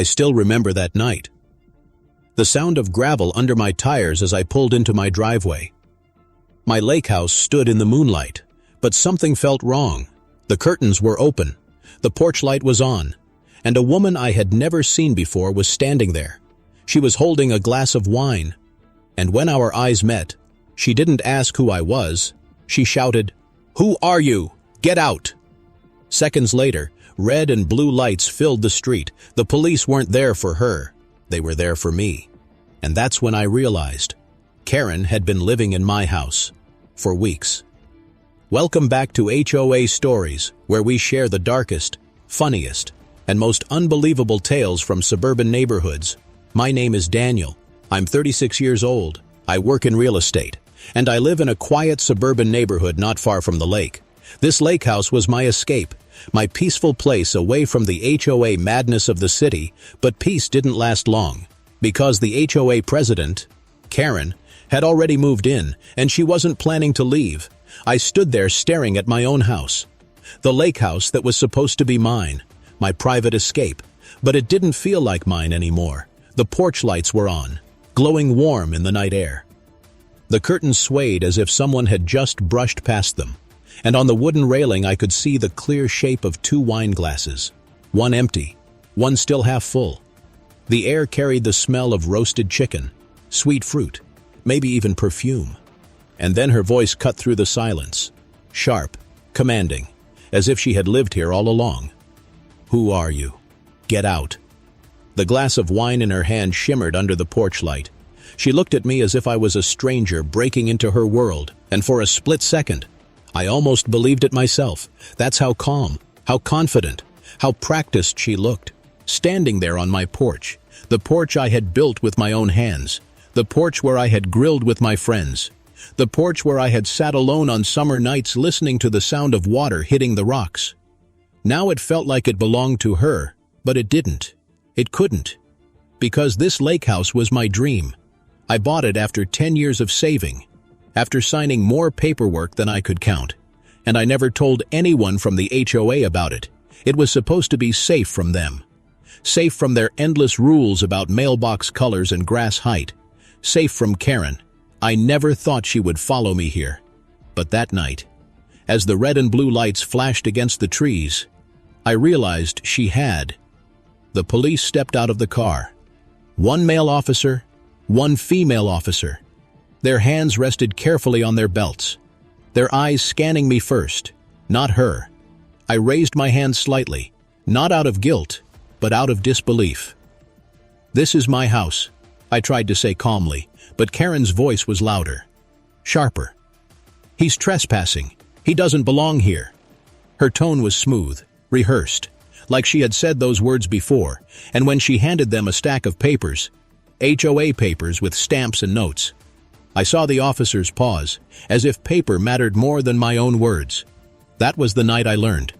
I still remember that night. The sound of gravel under my tires as I pulled into my driveway. My lake house stood in the moonlight, but something felt wrong. The curtains were open, the porch light was on, and a woman I had never seen before was standing there. She was holding a glass of wine, and when our eyes met, she didn't ask who I was. She shouted, "Who are you? Get out!" Seconds later, red and blue lights filled the street. The police weren't there for her. They were there for me. And that's when I realized Karen had been living in my house for weeks. Welcome back to HOA Stories, where we share the darkest, funniest, and most unbelievable tales from suburban neighborhoods. My name is Daniel. I'm 36 years old. I work in real estate, and I live in a quiet suburban neighborhood not far from the lake. This lake house was my escape, my peaceful place away from the HOA madness of the city, but peace didn't last long, because the HOA president, Karen, had already moved in, and she wasn't planning to leave. I stood there staring at my own house, the lake house that was supposed to be mine, my private escape, but it didn't feel like mine anymore. The porch lights were on, glowing warm in the night air. The curtains swayed as if someone had just brushed past them, and on the wooden railing I could see the clear shape of two wine glasses, one empty, one still half full. The air carried the smell of roasted chicken, sweet fruit, maybe even perfume. And then her voice cut through the silence, sharp, commanding, as if she had lived here all along. "Who are you? Get out." The glass of wine in her hand shimmered under the porch light. She looked at me as if I was a stranger breaking into her world, and for a split second, I almost believed it myself. That's how calm, how confident, how practiced she looked, standing there on my porch, the porch I had built with my own hands, the porch where I had grilled with my friends, the porch where I had sat alone on summer nights listening to the sound of water hitting the rocks. Now it felt like it belonged to her, but it didn't. It couldn't. Because this lake house was my dream. I bought it after 10 years of saving, after signing more paperwork than I could count, and I never told anyone from the HOA about it. It was supposed to be safe from them. Safe from their endless rules about mailbox colors and grass height. Safe from Karen. I never thought she would follow me here. But that night, as the red and blue lights flashed against the trees, I realized she had. The police stepped out of the car. One male officer, one female officer. Their hands rested carefully on their belts, their eyes scanning me first, not her. I raised my hand slightly, not out of guilt, but out of disbelief. "This is my house," I tried to say calmly, but Karen's voice was louder, sharper. "He's trespassing. He doesn't belong here." Her tone was smooth, rehearsed, like she had said those words before, and when she handed them a stack of papers, HOA papers with stamps and notes, I saw the officers pause, as if paper mattered more than my own words. That was the night I learned.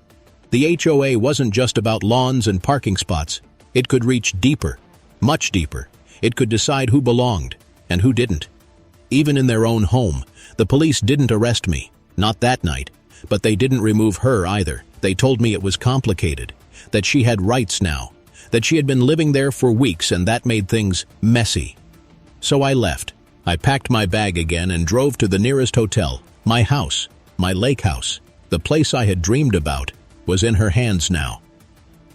The HOA wasn't just about lawns and parking spots. It could reach deeper, much deeper. It could decide who belonged and who didn't. Even in their own home, the police didn't arrest me, not that night, but they didn't remove her either. They told me it was complicated, that she had rights now, that she had been living there for weeks, and that made things messy. So I left. I packed my bag again and drove to the nearest hotel. My house, my lake house, the place I had dreamed about, was in her hands now.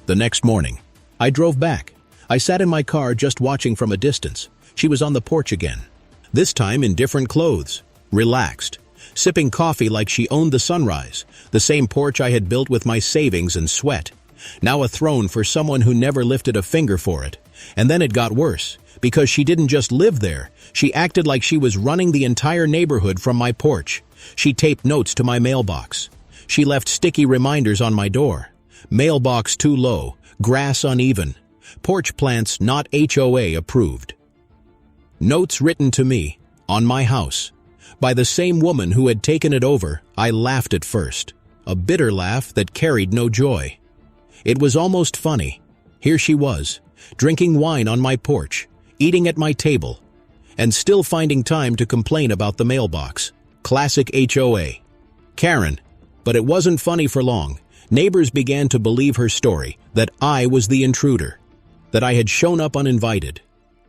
The next morning, I drove back. I sat in my car just watching from a distance. She was on the porch again, this time in different clothes, relaxed, sipping coffee like she owned the sunrise, the same porch I had built with my savings and sweat. Now a throne for someone who never lifted a finger for it. And then it got worse, because she didn't just live there. She acted like she was running the entire neighborhood from my porch. She taped notes to my mailbox. She left sticky reminders on my door. Mailbox too low, grass uneven, porch plants not HOA approved. Notes written to me, on my house, by the same woman who had taken it over. I laughed at first, a bitter laugh that carried no joy. It was almost funny. Here she was, drinking wine on my porch, eating at my table, and still finding time to complain about the mailbox. Classic HOA. Karen. But it wasn't funny for long. Neighbors began to believe her story, that I was the intruder, that I had shown up uninvited.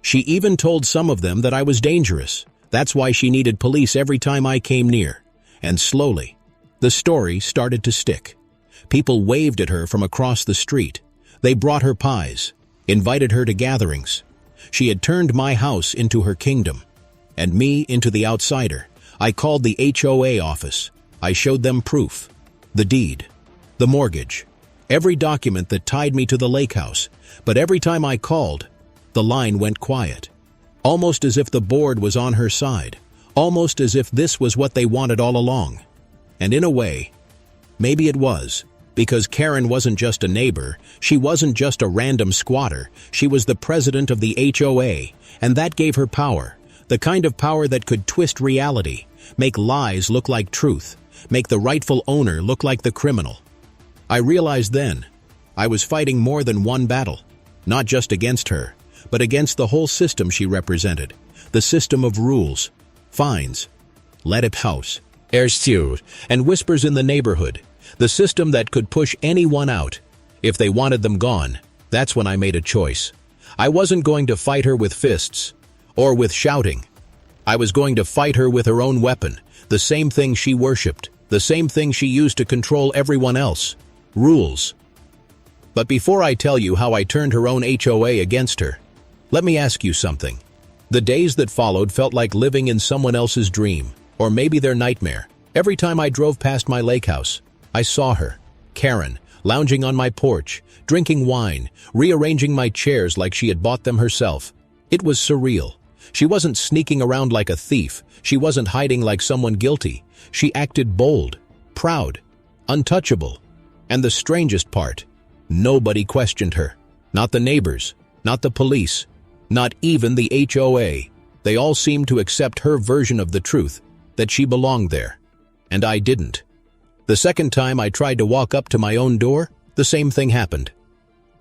She even told some of them that I was dangerous. That's why she needed police every time I came near. And slowly, the story started to stick. People waved at her from across the street. They brought her pies, invited her to gatherings. She had turned my house into her kingdom, and me into the outsider. I called the HOA office. I showed them proof, the deed, the mortgage, every document that tied me to the Lakehouse. But every time I called, the line went quiet, almost as if the board was on her side, almost as if this was what they wanted all along. And in a way, maybe it was, because Karen wasn't just a neighbor, she wasn't just a random squatter, she was the president of the HOA, and that gave her power, the kind of power that could twist reality, make lies look like truth, make the rightful owner look like the criminal. I realized then, I was fighting more than one battle, not just against her, but against the whole system she represented, the system of rules, fines, Lakehouse, airs and whispers in the neighborhood, the system that could push anyone out. If they wanted them gone, that's when I made a choice. I wasn't going to fight her with fists, or with shouting. I was going to fight her with her own weapon, the same thing she worshipped, the same thing she used to control everyone else, rules. But before I tell you how I turned her own HOA against her, let me ask you something. The days that followed felt like living in someone else's dream, or maybe their nightmare. Every time I drove past my Lakehouse, I saw her, Karen, lounging on my porch, drinking wine, rearranging my chairs like she had bought them herself. It was surreal. She wasn't sneaking around like a thief. She wasn't hiding like someone guilty. She acted bold, proud, untouchable. And the strangest part, nobody questioned her. Not the neighbors, not the police, not even the HOA. They all seemed to accept her version of the truth, that she belonged there. And I didn't. The second time I tried to walk up to my own door, the same thing happened.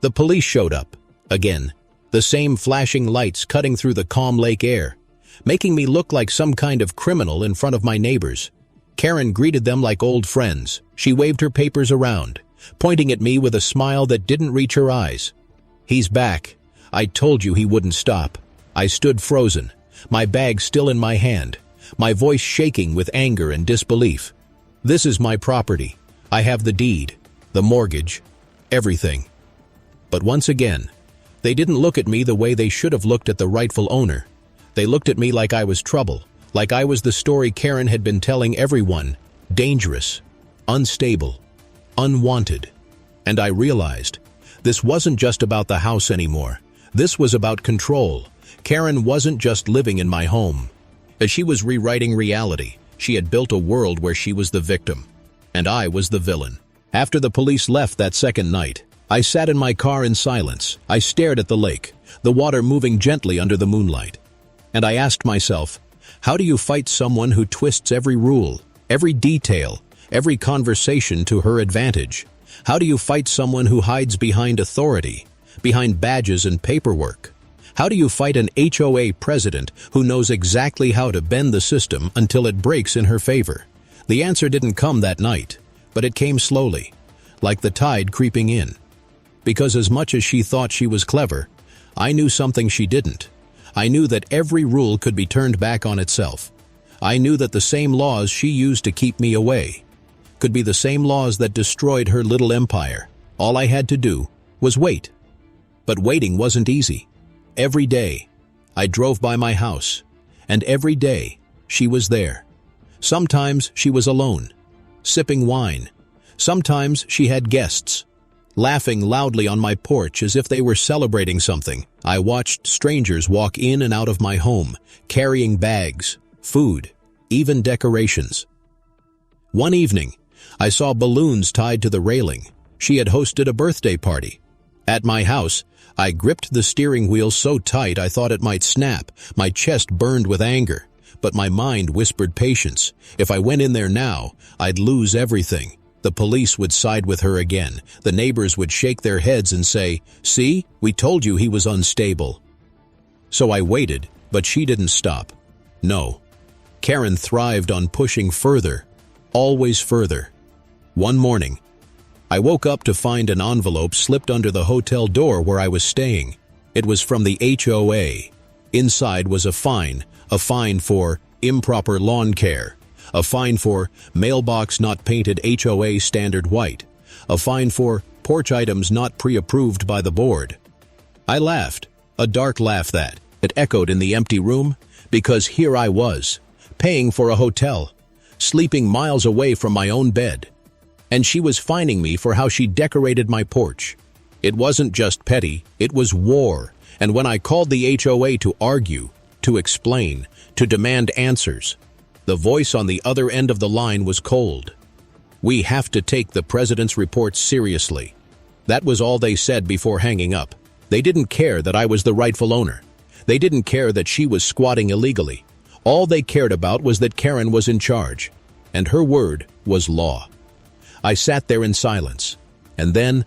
The police showed up, again, the same flashing lights cutting through the calm lake air, making me look like some kind of criminal in front of my neighbors. Karen greeted them like old friends. She waved her papers around, pointing at me with a smile that didn't reach her eyes. "He's back. I told you he wouldn't stop." I stood frozen, my bag still in my hand, my voice shaking with anger and disbelief. This is my property. I have the deed, the mortgage, everything. But once again, they didn't look at me the way they should have looked at the rightful owner. They looked at me like I was trouble, like I was the story Karen had been telling everyone, dangerous, unstable, unwanted. And I realized, this wasn't just about the house anymore. This was about control. Karen wasn't just living in my home. As she was rewriting reality, she had built a world where she was the victim, and I was the villain. After the police left that second night, I sat in my car in silence. I stared at the lake, the water moving gently under the moonlight. And I asked myself, how do you fight someone who twists every rule, every detail, every conversation to her advantage? How do you fight someone who hides behind authority, behind badges and paperwork? How do you fight an HOA president who knows exactly how to bend the system until it breaks in her favor? The answer didn't come that night, but it came slowly, like the tide creeping in. Because as much as she thought she was clever, I knew something she didn't. I knew that every rule could be turned back on itself. I knew that the same laws she used to keep me away could be the same laws that destroyed her little empire. All I had to do was wait. But waiting wasn't easy. Every day, I drove by my house, and every day, she was there. Sometimes she was alone, sipping wine. Sometimes she had guests, laughing loudly on my porch as if they were celebrating something. I watched strangers walk in and out of my home, carrying bags, food, even decorations. One evening, I saw balloons tied to the railing. She had hosted a birthday party. At my house, I gripped the steering wheel so tight I thought it might snap. My chest burned with anger, but my mind whispered patience. If I went in there now, I'd lose everything. The police would side with her again. The neighbors would shake their heads and say, "See, we told you he was unstable." So I waited, but she didn't stop. No. Karen thrived on pushing further, always further. One morning, I woke up to find an envelope slipped under the hotel door where I was staying. It was from the HOA. Inside was a fine for improper lawn care, a fine for mailbox not painted HOA standard white, a fine for porch items not pre-approved by the board. I laughed, a dark laugh that echoed in the empty room, because here I was, paying for a hotel, sleeping miles away from my own bed, and she was fining me for how she decorated my porch. It wasn't just petty, it was war, and when I called the HOA to argue, to explain, to demand answers, the voice on the other end of the line was cold. "We have to take the president's report seriously." That was all they said before hanging up. They didn't care that I was the rightful owner. They didn't care that she was squatting illegally. All they cared about was that Karen was in charge, and her word was law. I sat there in silence, and then,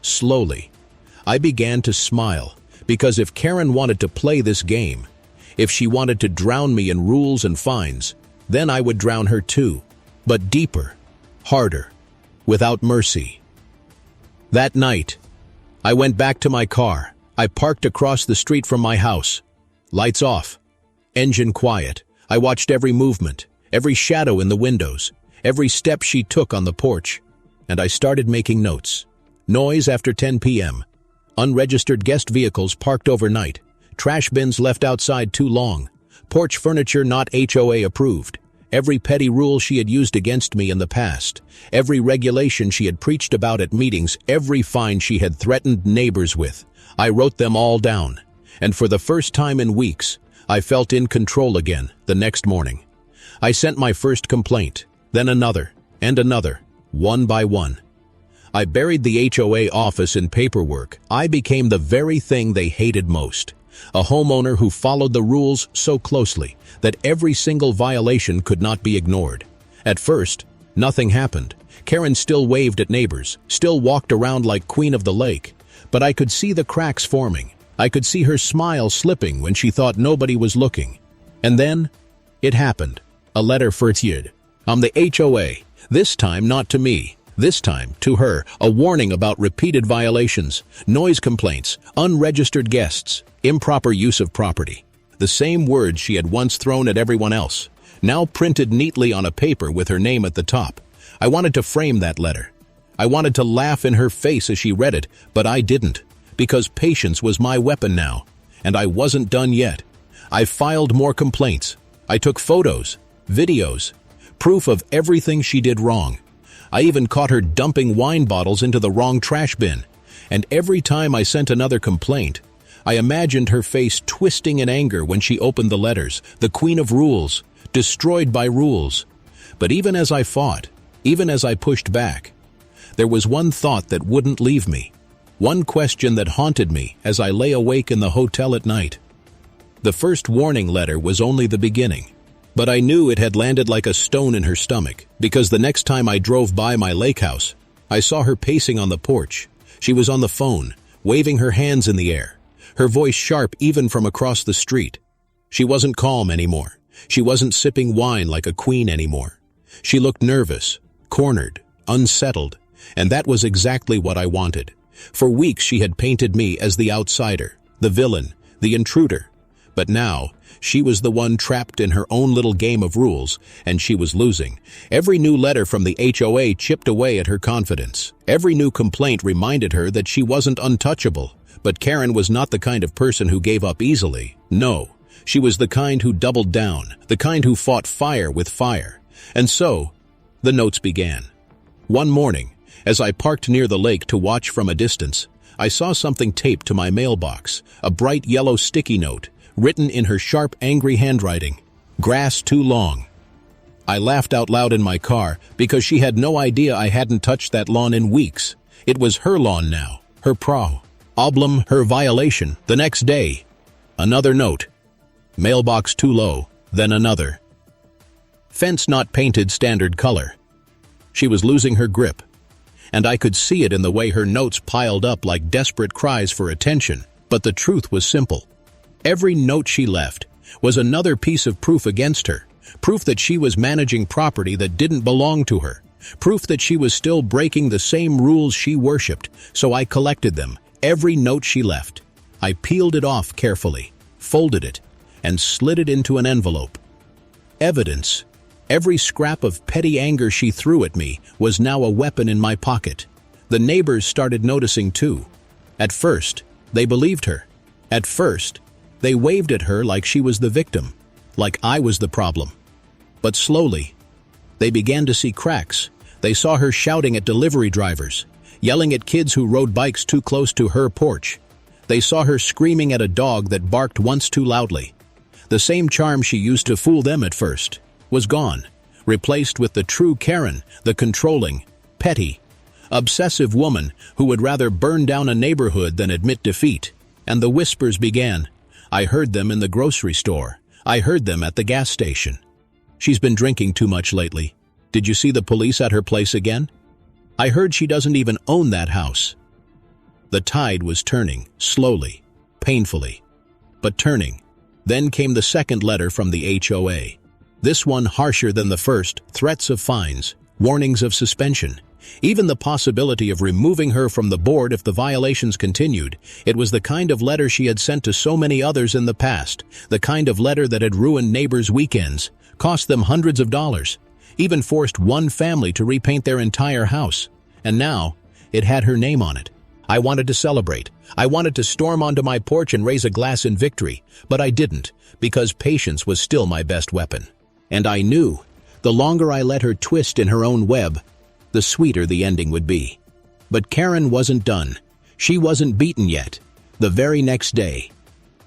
slowly, I began to smile, because if Karen wanted to play this game, if she wanted to drown me in rules and fines, then I would drown her too, but deeper, harder, without mercy. That night, I went back to my car. I parked across the street from my house. Lights off, engine quiet. I watched every movement, every shadow in the windows, every step she took on the porch, and I started making notes. Noise after 10 p.m., unregistered guest vehicles parked overnight, trash bins left outside too long, porch furniture not HOA approved, every petty rule she had used against me in the past, every regulation she had preached about at meetings, every fine she had threatened neighbors with. I wrote them all down, and for the first time in weeks, I felt in control again the next morning. I sent my first complaint, then another, and another, one by one. I buried the HOA office in paperwork. I became the very thing they hated most, a homeowner who followed the rules so closely that every single violation could not be ignored. At first, nothing happened. Karen still waved at neighbors, still walked around like Queen of the Lake, but I could see the cracks forming. I could see her smile slipping when she thought nobody was looking. And then, it happened. A letter fortied. I'm the HOA, this time not to me. This time, to her, a warning about repeated violations, noise complaints, unregistered guests, improper use of property. The same words she had once thrown at everyone else, now printed neatly on a paper with her name at the top. I wanted to frame that letter. I wanted to laugh in her face as she read it, but I didn't, because patience was my weapon now, and I wasn't done yet. I filed more complaints. I took photos, videos, proof of everything she did wrong. I even caught her dumping wine bottles into the wrong trash bin, and every time I sent another complaint, I imagined her face twisting in anger when she opened the letters, the queen of rules, destroyed by rules. But even as I fought, even as I pushed back, there was one thought that wouldn't leave me, one question that haunted me as I lay awake in the hotel at night. The first warning letter was only the beginning, but I knew it had landed like a stone in her stomach, because the next time I drove by my Lakehouse, I saw her pacing on the porch. She was on the phone, waving her hands in the air, her voice sharp even from across the street. She wasn't calm anymore. She wasn't sipping wine like a queen anymore. She looked nervous, cornered, unsettled, and that was exactly what I wanted. For weeks she had painted me as the outsider, the villain, the intruder. But now, she was the one trapped in her own little game of rules, and she was losing. Every new letter from the HOA chipped away at her confidence. Every new complaint reminded her that she wasn't untouchable. But Karen was not the kind of person who gave up easily. No, she was the kind who doubled down, the kind who fought fire with fire. And so, the notes began. One morning, as I parked near the lake to watch from a distance, I saw something taped to my mailbox, a bright yellow sticky note, written in her sharp, angry handwriting, "Grass too long." I laughed out loud in my car because she had no idea I hadn't touched that lawn in weeks. It was her lawn now, her problem, her violation. The next day, another note. Mailbox too low, then another. Fence not painted standard color. She was losing her grip, and I could see it in the way her notes piled up like desperate cries for attention. But the truth was simple. Every note she left was another piece of proof against her, proof that she was managing property that didn't belong to her, proof that she was still breaking the same rules she worshipped. So I collected them, every note she left. I peeled it off carefully, folded it, and slid it into an envelope. Evidence. Every scrap of petty anger she threw at me was now a weapon in my pocket. The neighbors started noticing too. At first, they believed her. At first, they waved at her like she was the victim, like I was the problem. But slowly, they began to see cracks. They saw her shouting at delivery drivers, yelling at kids who rode bikes too close to her porch. They saw her screaming at a dog that barked once too loudly. The same charm she used to fool them at first was gone, replaced with the true Karen, the controlling, petty, obsessive woman who would rather burn down a neighborhood than admit defeat. And the whispers began. I heard them in the grocery store. I heard them at the gas station. She's been drinking too much lately. Did you see the police at her place again? I heard she doesn't even own that house. The tide was turning, slowly, painfully, but turning. Then came the second letter from the HOA. This one harsher than the first, threats of fines, warnings of suspension, even the possibility of removing her from the board if the violations continued. It was the kind of letter she had sent to so many others in the past, the kind of letter that had ruined neighbors' weekends, cost them hundreds of dollars, even forced one family to repaint their entire house. And now, it had her name on it. I wanted to celebrate. I wanted to storm onto my porch and raise a glass in victory, but I didn't, because patience was still my best weapon. And I knew, the longer I let her twist in her own web, the sweeter the ending would be. But Karen wasn't done. She wasn't beaten yet. The very next day,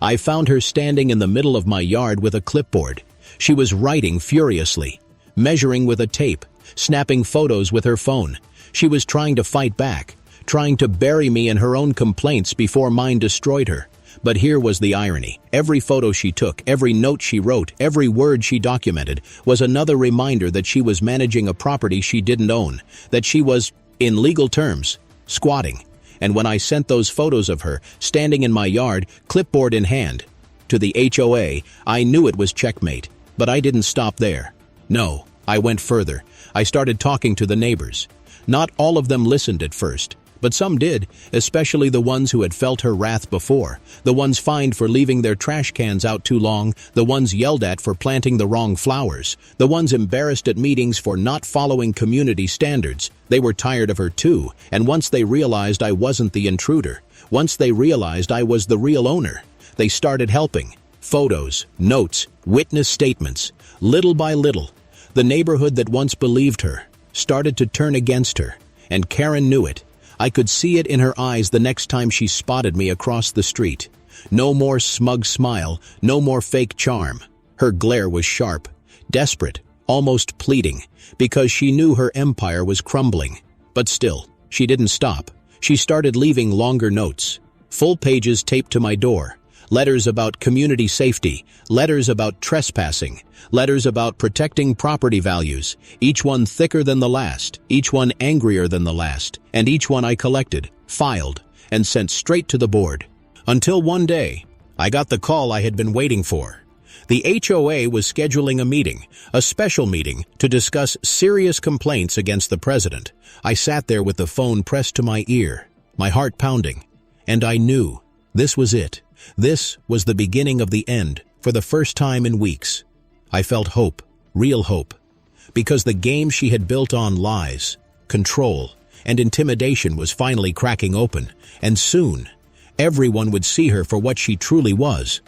I found her standing in the middle of my yard with a clipboard. She was writing furiously, measuring with a tape, snapping photos with her phone. She was trying to fight back, trying to bury me in her own complaints before mine destroyed her. But here was the irony. Every photo she took, every note she wrote, every word she documented was another reminder that she was managing a property she didn't own, that she was, in legal terms, squatting. And when I sent those photos of her, standing in my yard, clipboard in hand, to the HOA, I knew it was checkmate. But I didn't stop there. No, I went further. I started talking to the neighbors. Not all of them listened at first, but some did, especially the ones who had felt her wrath before, the ones fined for leaving their trash cans out too long, the ones yelled at for planting the wrong flowers, the ones embarrassed at meetings for not following community standards. They were tired of her too, and once they realized I wasn't the intruder, once they realized I was the real owner, they started helping. Photos, notes, witness statements. Little by little, the neighborhood that once believed her started to turn against her, and Karen knew it. I could see it in her eyes the next time she spotted me across the street. No more smug smile, no more fake charm. Her glare was sharp, desperate, almost pleading, because she knew her empire was crumbling. But still, she didn't stop. She started leaving longer notes, full pages taped to my door, letters about community safety, letters about trespassing, letters about protecting property values, each one thicker than the last, each one angrier than the last, and each one I collected, filed, and sent straight to the board. Until one day, I got the call I had been waiting for. The HOA was scheduling a meeting, a special meeting, to discuss serious complaints against the president. I sat there with the phone pressed to my ear, my heart pounding, and I knew this was it. This was the beginning of the end, for the first time in weeks. I felt hope, real hope, because the game she had built on lies, control, and intimidation was finally cracking open, and soon, everyone would see her for what she truly was.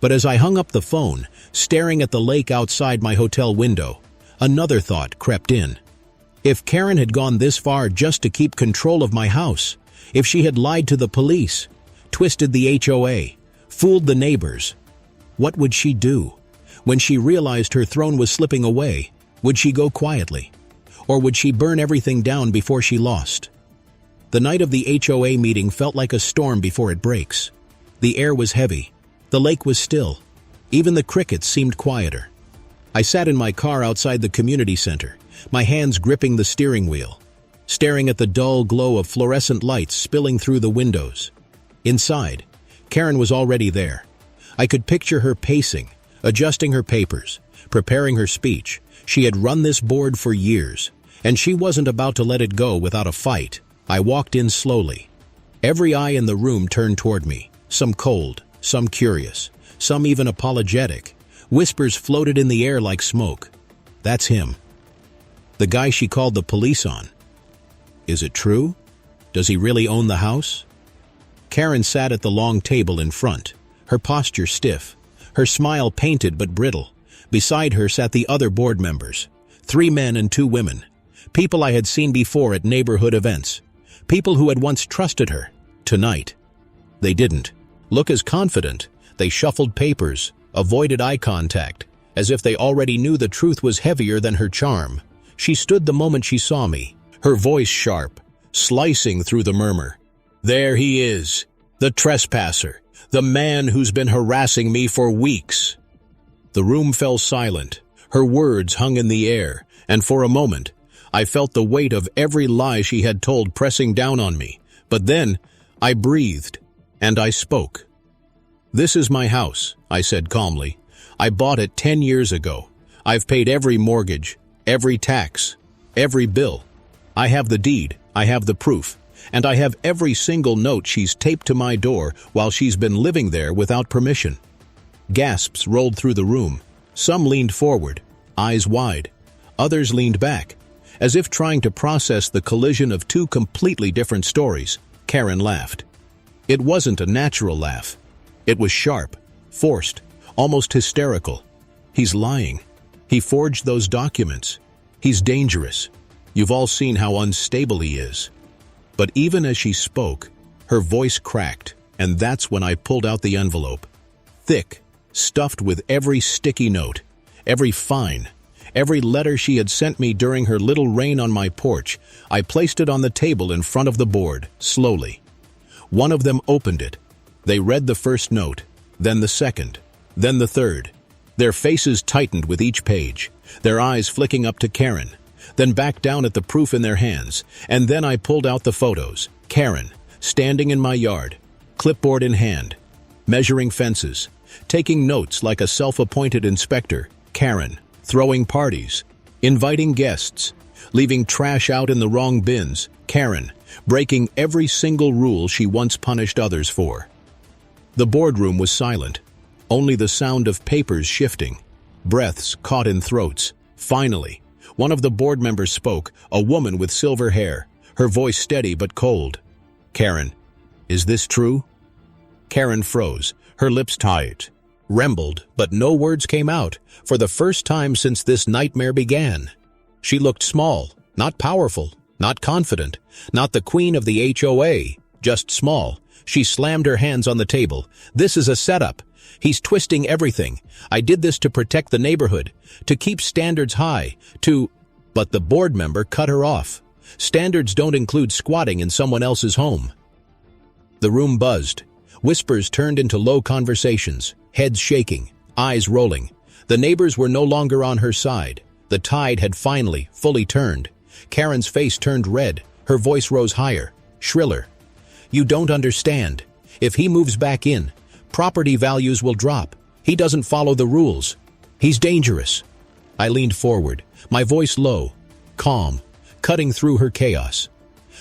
But as I hung up the phone, staring at the lake outside my hotel window, another thought crept in. If Karen had gone this far just to keep control of my house, if she had lied to the police, twisted the HOA, fooled the neighbors, what would she do? When she realized her throne was slipping away, would she go quietly? Or would she burn everything down before she lost? The night of the HOA meeting felt like a storm before it breaks. The air was heavy. The lake was still. Even the crickets seemed quieter. I sat in my car outside the community center, my hands gripping the steering wheel, staring at the dull glow of fluorescent lights spilling through the windows. Inside, Karen was already there. I could picture her pacing, adjusting her papers, preparing her speech. She had run this board for years, and she wasn't about to let it go without a fight. I walked in slowly. Every eye in the room turned toward me. Some cold, some curious, some even apologetic. Whispers floated in the air like smoke. That's him. The guy she called the police on. Is it true? Does he really own the house? Karen sat at the long table in front, her posture stiff, her smile painted but brittle. Beside her sat the other board members, 3 men and 2 women, people I had seen before at neighborhood events, people who had once trusted her. Tonight, they didn't look as confident. They shuffled papers, avoided eye contact, as if they already knew the truth was heavier than her charm. She stood the moment she saw me, her voice sharp, slicing through the murmur. There he is, the trespasser, the man who's been harassing me for weeks. The room fell silent, her words hung in the air, and for a moment, I felt the weight of every lie she had told pressing down on me. But then, I breathed, and I spoke. This is my house, I said calmly. I bought it 10 years ago. I've paid every mortgage, every tax, every bill. I have the deed, I have the proof, and I have every single note she's taped to my door while she's been living there without permission. Gasps rolled through the room. Some leaned forward, eyes wide. Others leaned back, as if trying to process the collision of 2 completely different stories. Karen laughed. It wasn't a natural laugh. It was sharp, forced, almost hysterical. He's lying. He forged those documents. He's dangerous. You've all seen how unstable he is. But even as she spoke, her voice cracked, and that's when I pulled out the envelope. Thick, stuffed with every sticky note, every fine, every letter she had sent me during her little reign on my porch. I placed it on the table in front of the board, slowly. One of them opened it. They read the first note, then the second, then the third. Their faces tightened with each page, their eyes flicking up to Karen, then back down at the proof in their hands, and then I pulled out the photos. Karen, standing in my yard, clipboard in hand, measuring fences, taking notes like a self-appointed inspector. Karen, throwing parties, inviting guests, leaving trash out in the wrong bins. Karen, breaking every single rule she once punished others for. The boardroom was silent, only the sound of papers shifting, breaths caught in throats. Finally, one of the board members spoke, a woman with silver hair, her voice steady but cold. Karen, is this true? Karen froze, her lips tight, trembled, but no words came out, for the first time since this nightmare began. She looked small, not powerful, not confident, not the queen of the HOA, just small. She slammed her hands on the table. This is a setup. He's twisting everything. I did this to protect the neighborhood, to keep standards high, But the board member cut her off. Standards don't include squatting in someone else's home. The room buzzed. Whispers turned into low conversations, heads shaking, eyes rolling. The neighbors were no longer on her side. The tide had finally, fully turned. Karen's face turned red. Her voice rose higher, shriller. You don't understand. If he moves back in, property values will drop. He doesn't follow the rules. He's dangerous. I leaned forward, my voice low, calm, cutting through her chaos.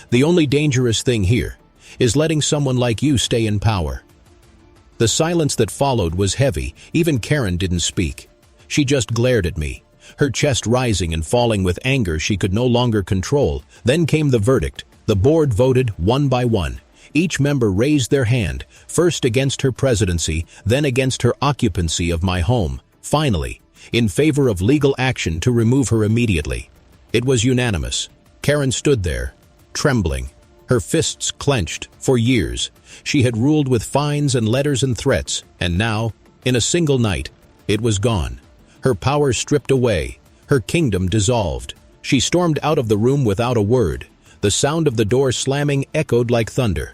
The only dangerous thing here is letting someone like you stay in power. The silence that followed was heavy. Even Karen didn't speak. She just glared at me, her chest rising and falling with anger she could no longer control. Then came the verdict. The board voted one by one. Each member raised their hand, first against her presidency, then against her occupancy of my home. Finally, in favor of legal action to remove her immediately. It was unanimous. Karen stood there, trembling, her fists clenched. For years, she had ruled with fines and letters and threats, and now, in a single night, it was gone. Her power stripped away, her kingdom dissolved. She stormed out of the room without a word. The sound of the door slamming echoed like thunder.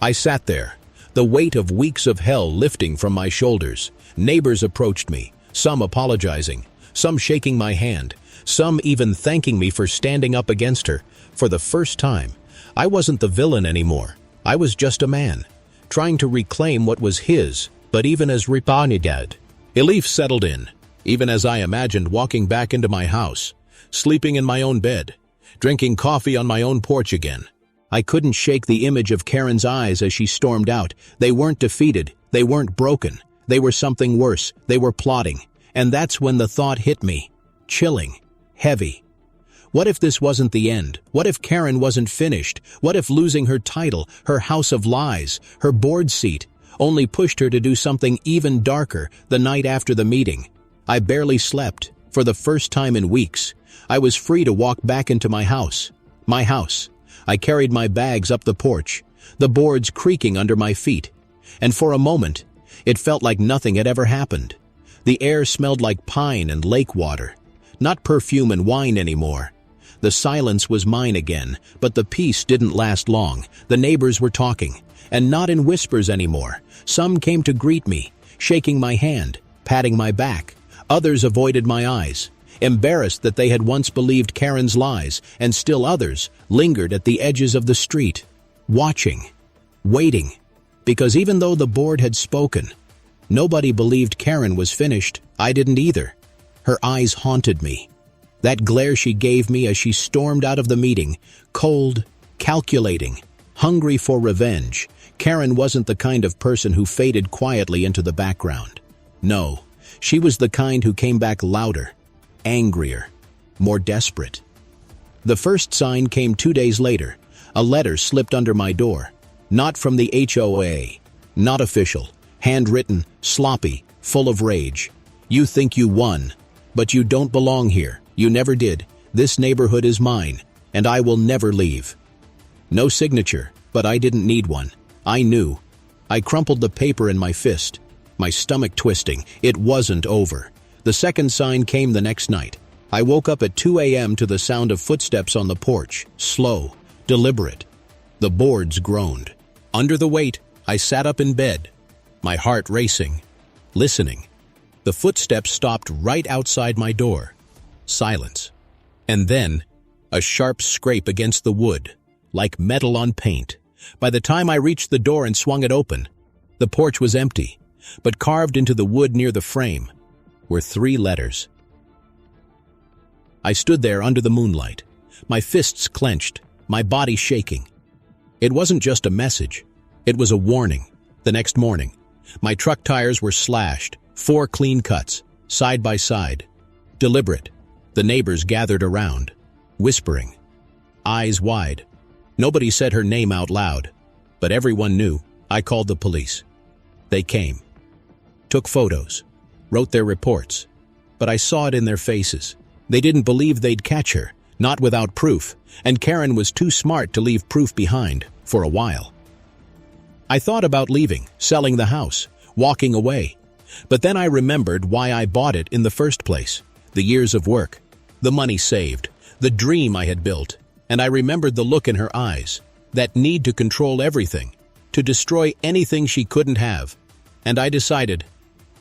I sat there, the weight of weeks of hell lifting from my shoulders. Neighbors approached me, some apologizing, some shaking my hand, some even thanking me for standing up against her. For the first time, I wasn't the villain anymore. I was just a man, trying to reclaim what was his. But even as Ripani did, relief settled in, even as I imagined walking back into my house, sleeping in my own bed, drinking coffee on my own porch again. I couldn't shake the image of Karen's eyes as she stormed out. They weren't defeated. They weren't broken. They were something worse. They were plotting. And that's when the thought hit me. Chilling. Heavy. What if this wasn't the end? What if Karen wasn't finished? What if losing her title, her house of lies, her board seat, only pushed her to do something even darker the night after the meeting? I barely slept. For the first time in weeks, I was free to walk back into my house. My house. I carried my bags up the porch, the boards creaking under my feet. And for a moment, it felt like nothing had ever happened. The air smelled like pine and lake water, not perfume and wine anymore. The silence was mine again, but the peace didn't last long. The neighbors were talking, and not in whispers anymore. Some came to greet me, shaking my hand, patting my back. Others avoided my eyes, embarrassed that they had once believed Karen's lies, and still others lingered at the edges of the street, watching, waiting, because even though the board had spoken, nobody believed Karen was finished. I didn't either. Her eyes haunted me. That glare she gave me as she stormed out of the meeting, cold, calculating, hungry for revenge. Karen wasn't the kind of person who faded quietly into the background. No, she was the kind who came back louder, angrier, more desperate. The first sign came 2 days later. A letter slipped under my door. Not from the HOA. Not official. Handwritten, sloppy, full of rage. You think you won, but you don't belong here. You never did. This neighborhood is mine, and I will never leave. No signature, but I didn't need one. I knew. I crumpled the paper in my fist, my stomach twisting. It wasn't over. The second sign came the next night. I woke up at 2 a.m. to the sound of footsteps on the porch, slow, deliberate. The boards groaned. Under the weight, I sat up in bed, my heart racing, listening. The footsteps stopped right outside my door. Silence. And then, a sharp scrape against the wood, like metal on paint. By the time I reached the door and swung it open, the porch was empty, but carved into the wood near the frame were 3 letters. I stood there under the moonlight, my fists clenched, my body shaking. It wasn't just a message. It was a warning. The next morning, my truck tires were slashed, 4 clean cuts, side by side. Deliberate. The neighbors gathered around, whispering, eyes wide. Nobody said her name out loud, but everyone knew. I called the police. They came, took photos, wrote their reports, but I saw it in their faces. They didn't believe they'd catch her, not without proof, and Karen was too smart to leave proof behind, for a while. I thought about leaving, selling the house, walking away. But then I remembered why I bought it in the first place. The years of work, the money saved, the dream I had built, and I remembered the look in her eyes, that need to control everything, to destroy anything she couldn't have. And I decided,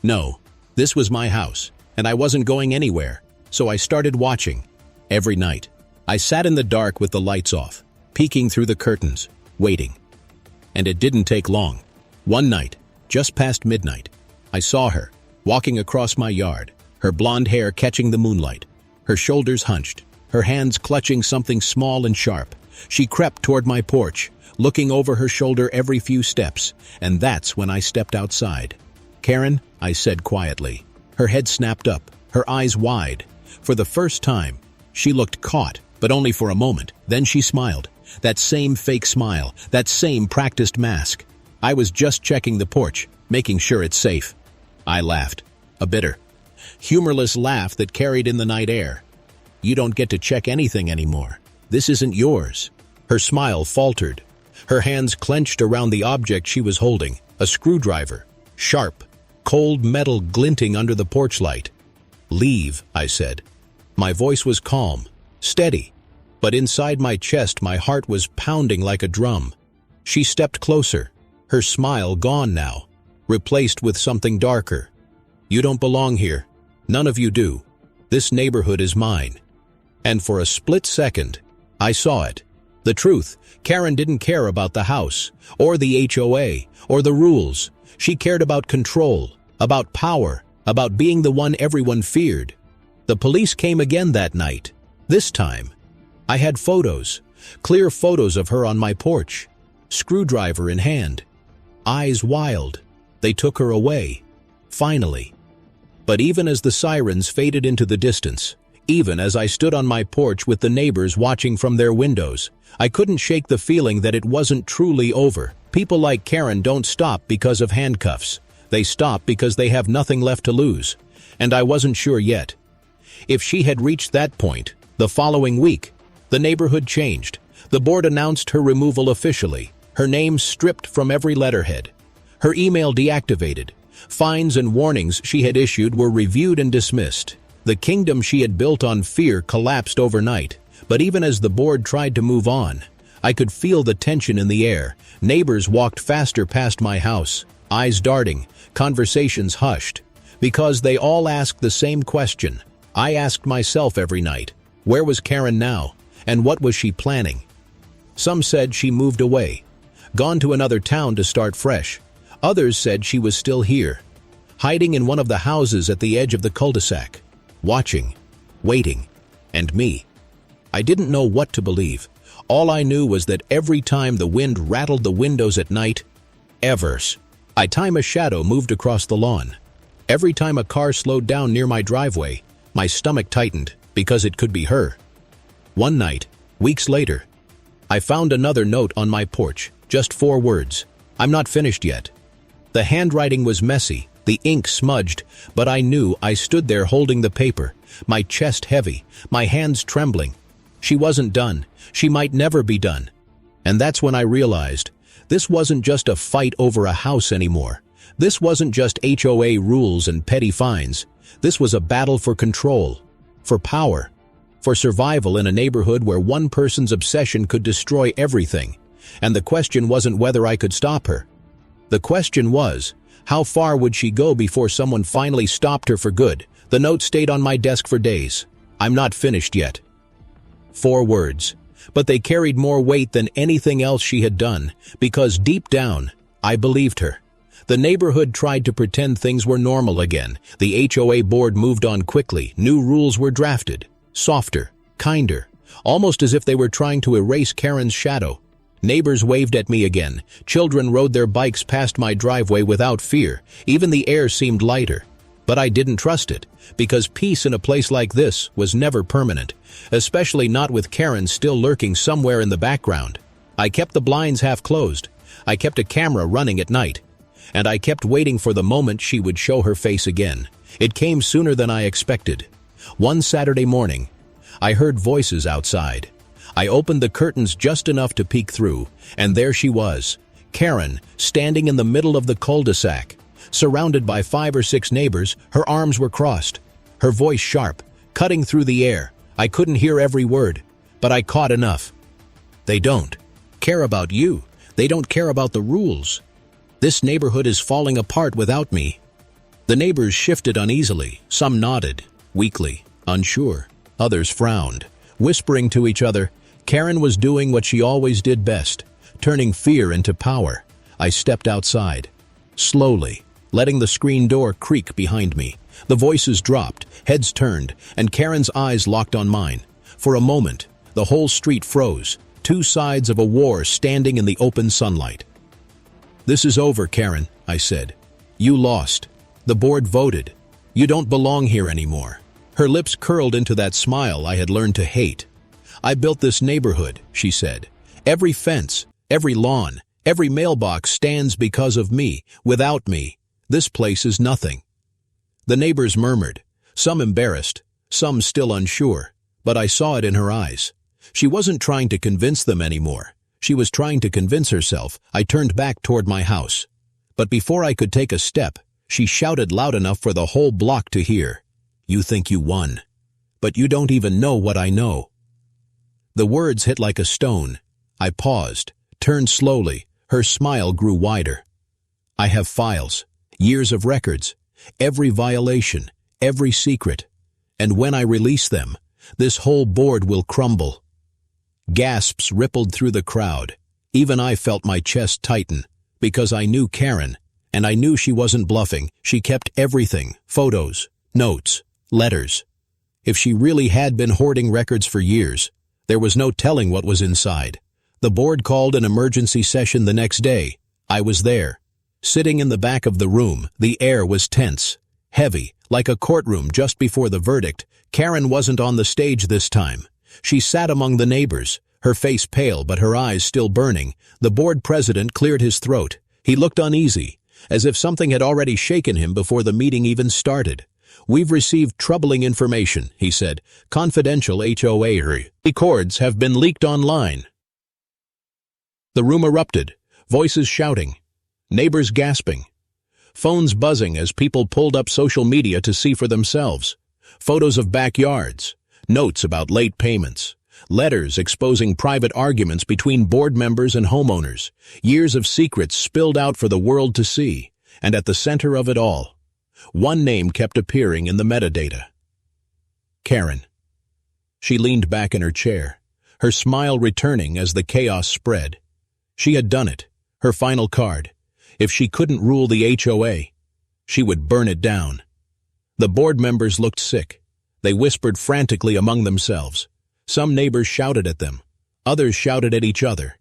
no, this was my house, and I wasn't going anywhere, so I started watching. Every night, I sat in the dark with the lights off, peeking through the curtains, waiting. And it didn't take long. One night, just past midnight, I saw her, walking across my yard, her blonde hair catching the moonlight, her shoulders hunched, her hands clutching something small and sharp. She crept toward my porch, looking over her shoulder every few steps, and that's when I stepped outside. "Karen," I said quietly. Her head snapped up, her eyes wide. For the first time, she looked caught, but only for a moment. Then she smiled. That same fake smile, that same practiced mask. I was just checking the porch, making sure it's safe. I laughed, a bitter, humorless laugh that carried in the night air. "You don't get to check anything anymore. This isn't yours." Her smile faltered. Her hands clenched around the object she was holding, a screwdriver, sharp, cold metal glinting under the porch light. "Leave," I said. My voice was calm, steady, but inside my chest my heart was pounding like a drum. She stepped closer, her smile gone now, replaced with something darker. "You don't belong here. None of you do. This neighborhood is mine." And for a split second, I saw it. The truth, Karen didn't care about the house, or the HOA, or the rules. She cared about control, about power, about being the one everyone feared. The police came again that night. This time, I had photos, Clear photos of her on my porch, screwdriver in hand. Eyes wild. They took her away. Finally. But even as the sirens faded into the distance, even as I stood on my porch with the neighbors watching from their windows, I couldn't shake the feeling that it wasn't truly over. People like Karen don't stop because of handcuffs. They stop because they have nothing left to lose. And I wasn't sure yet. If she had reached that point, the following week, the neighborhood changed. The board announced her removal officially, her name stripped from every letterhead, her email deactivated. Fines and warnings she had issued were reviewed and dismissed. The kingdom she had built on fear collapsed overnight. But even as the board tried to move on, I could feel the tension in the air. Neighbors walked faster past my house, eyes darting, conversations hushed, because they all asked the same question. I asked myself every night, where was Karen now, and what was she planning? Some said she moved away, gone to another town to start fresh. Others said she was still here, hiding in one of the houses at the edge of the cul-de-sac, watching, waiting, and me. I didn't know what to believe. All I knew was that every time the wind rattled the windows at night, every time a shadow moved across the lawn, every time a car slowed down near my driveway, my stomach tightened because it could be her. One night, weeks later, I found another note on my porch, just 4 words. I'm not finished yet. The handwriting was messy, the ink smudged, but I knew. I stood there holding the paper, my chest heavy, my hands trembling. She wasn't done. She might never be done. And that's when I realized, this wasn't just a fight over a house anymore. This wasn't just HOA rules and petty fines. This was a battle for control, for power, for survival in a neighborhood where one person's obsession could destroy everything. And the question wasn't whether I could stop her. The question was, how far would she go before someone finally stopped her for good? The note stayed on my desk for days. I'm not finished yet. 4 words. But they carried more weight than anything else she had done, because deep down, I believed her. The neighborhood tried to pretend things were normal again. The HOA board moved on quickly. New rules were drafted. Softer, kinder, almost as if they were trying to erase Karen's shadow. Neighbors waved at me again. Children rode their bikes past my driveway without fear. Even the air seemed lighter. But I didn't trust it, because peace in a place like this was never permanent, especially not with Karen still lurking somewhere in the background. I kept the blinds half closed. I kept a camera running at night. And I kept waiting for the moment she would show her face again. It came sooner than I expected. One Saturday morning, I heard voices outside. I opened the curtains just enough to peek through, and there she was, Karen, standing in the middle of the cul-de-sac. Surrounded by 5 or 6 neighbors, her arms were crossed, her voice sharp, cutting through the air. I couldn't hear every word, but I caught enough. They don't care about you. They don't care about the rules. This neighborhood is falling apart without me. The neighbors shifted uneasily. Some nodded, weakly, unsure. Others frowned, whispering to each other. Karen was doing what she always did best, turning fear into power. I stepped outside, slowly, letting the screen door creak behind me. The voices dropped, heads turned, and Karen's eyes locked on mine. For a moment, the whole street froze, 2 sides of a war standing in the open sunlight. "This is over, Karen," I said. "You lost. The board voted. You don't belong here anymore." Her lips curled into that smile I had learned to hate. "I built this neighborhood," she said. "Every fence, every lawn, every mailbox stands because of me. Without me, this place is nothing." The neighbors murmured, some embarrassed, some still unsure, but I saw it in her eyes. She wasn't trying to convince them anymore. She was trying to convince herself. I turned back toward my house. But before I could take a step, she shouted loud enough for the whole block to hear. "You think you won, but you don't even know what I know." The words hit like a stone. I paused, turned slowly. Her smile grew wider. "I have files, years of records, every violation, every secret. And when I release them, this whole board will crumble." Gasps rippled through the crowd. Even I felt my chest tighten, because I knew Karen, and I knew she wasn't bluffing. She kept everything, photos, notes, letters. If she really had been hoarding records for years, There was no telling what was inside. The board called an emergency session the next day. I was there. Sitting in the back of the room, the air was tense, heavy, like a courtroom just before the verdict. Karen wasn't on the stage this time. She sat among the neighbors, her face pale but her eyes still burning. The board president cleared his throat. He looked uneasy, as if something had already shaken him before the meeting even started. "We've received troubling information," he said. "Confidential HOA records have been leaked online." The room erupted, voices shouting, neighbors gasping, phones buzzing as people pulled up social media to see for themselves. Photos of backyards, notes about late payments, letters exposing private arguments between board members and homeowners. Years of secrets spilled out for the world to see, and at the center of it all, one name kept appearing in the metadata. Karen. She leaned back in her chair, her smile returning as the chaos spread. She had done it, her final card. If she couldn't rule the HOA, she would burn it down. The board members looked sick. They whispered frantically among themselves. Some neighbors shouted at them. Others shouted at each other.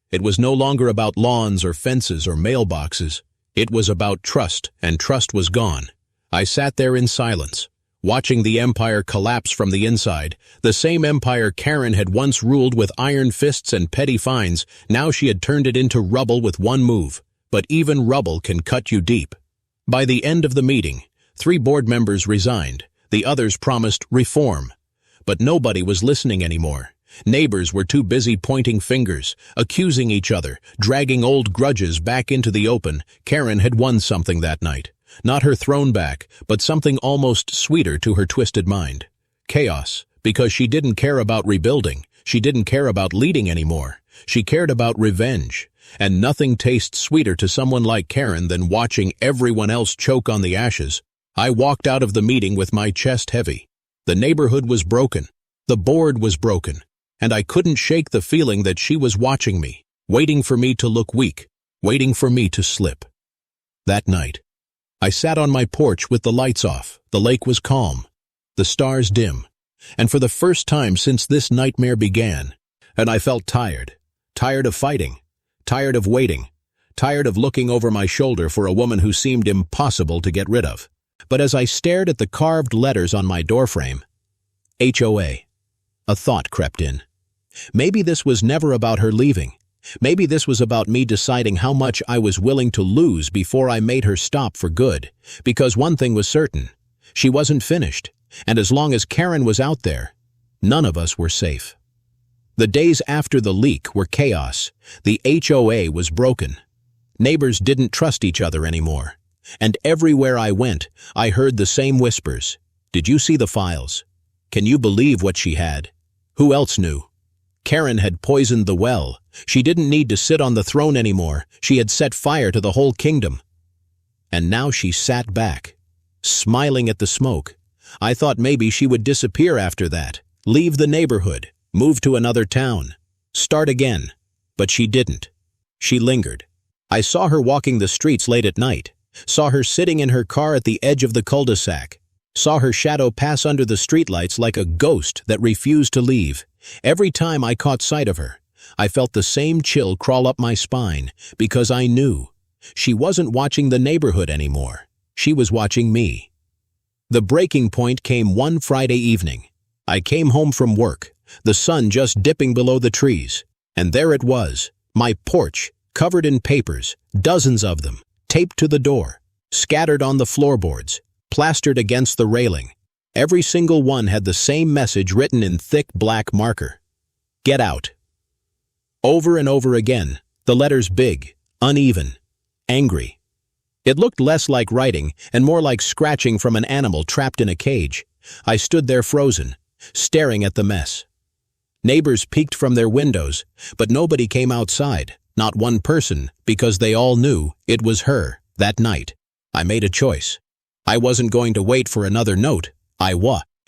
It was no longer about lawns or fences or mailboxes. It was about trust, and trust was gone. I sat there in silence, watching the empire collapse from the inside. The same empire Karen had once ruled with iron fists and petty fines, now she had turned it into rubble with one move. But even rubble can cut you deep. By the end of the meeting, 3 board members resigned. The others promised reform. But nobody was listening anymore. Neighbors were too busy pointing fingers, accusing each other, dragging old grudges back into the open. Karen had won something that night. Not her throne back, but something almost sweeter to her twisted mind. Chaos, because she didn't care about rebuilding. She didn't care about leading anymore. She cared about revenge. And nothing tastes sweeter to someone like Karen than watching everyone else choke on the ashes. I walked out of the meeting with my chest heavy. The neighborhood was broken. The board was broken. And I couldn't shake the feeling that she was watching me, waiting for me to look weak, waiting for me to slip. That night, I sat on my porch with the lights off. The lake was calm, the stars dim, and for the first time since this nightmare began, and I felt tired of fighting, tired of waiting, tired of looking over my shoulder for a woman who seemed impossible to get rid of. But as I stared at the carved letters on my doorframe, HOA, a thought crept in. Maybe this was never about her leaving. Maybe this was about me deciding how much I was willing to lose before I made her stop for good. Because one thing was certain, she wasn't finished, and as long as Karen was out there, none of us were safe. The days after the leak were chaos. The HOA was broken. Neighbors didn't trust each other anymore. And everywhere I went, I heard the same whispers. Did you see the files? Can you believe what she had? Who else knew? Karen had poisoned the well. She didn't need to sit on the throne anymore. She had set fire to the whole kingdom. And now she sat back, smiling at the smoke. I thought maybe she would disappear after that, leave the neighborhood, move to another town, start again. But she didn't. She lingered. I saw her walking the streets late at night, saw her sitting in her car at the edge of the cul-de-sac, saw her shadow pass under the streetlights like a ghost that refused to leave. Every time I caught sight of her, I felt the same chill crawl up my spine, because I knew she wasn't watching the neighborhood anymore. She was watching me. The breaking point came one Friday evening. I came home from work, the sun just dipping below the trees, and there it was, my porch, covered in papers, dozens of them, taped to the door, scattered on the floorboards, plastered against the railing. Every single one had the same message written in thick black marker. Get out. Over and over again, the letters big, uneven, angry. It looked less like writing and more like scratching from an animal trapped in a cage. I stood there frozen, staring at the mess. Neighbors peeked from their windows, but nobody came outside, not one person, because they all knew it was her. That night, I made a choice. I wasn't going to wait for another note.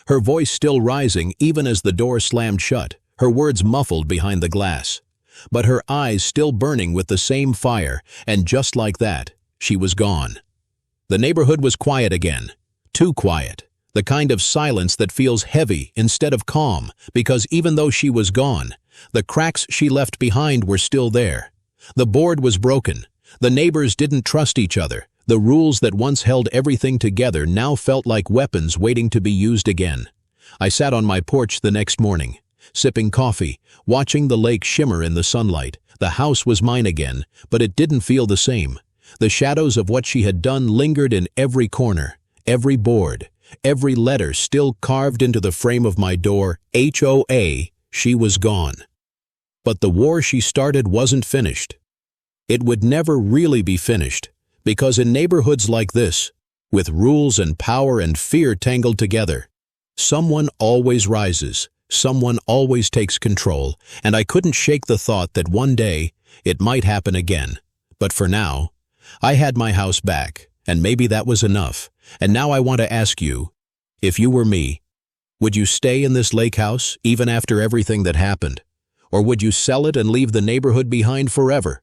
Her voice still rising even as the door slammed shut, her words muffled behind the glass. But her eyes still burning with the same fire, and just like that, she was gone. The neighborhood was quiet again. Too quiet. The kind of silence that feels heavy instead of calm, because even though she was gone, the cracks she left behind were still there. The board was broken. The neighbors didn't trust each other. The rules that once held everything together now felt like weapons waiting to be used again. I sat on my porch the next morning, sipping coffee, watching the lake shimmer in the sunlight. The house was mine again, but it didn't feel the same. The shadows of what she had done lingered in every corner, every board, every letter still carved into the frame of my door. HOA, she was gone. But the war she started wasn't finished. It would never really be finished, because in neighborhoods like this, with rules and power and fear tangled together, someone always rises, someone always takes control, and I couldn't shake the thought that one day it might happen again. But for now, I had my house back, and maybe that was enough. And now I want to ask you, if you were me, would you stay in this lake house even after everything that happened? Or would you sell it and leave the neighborhood behind forever?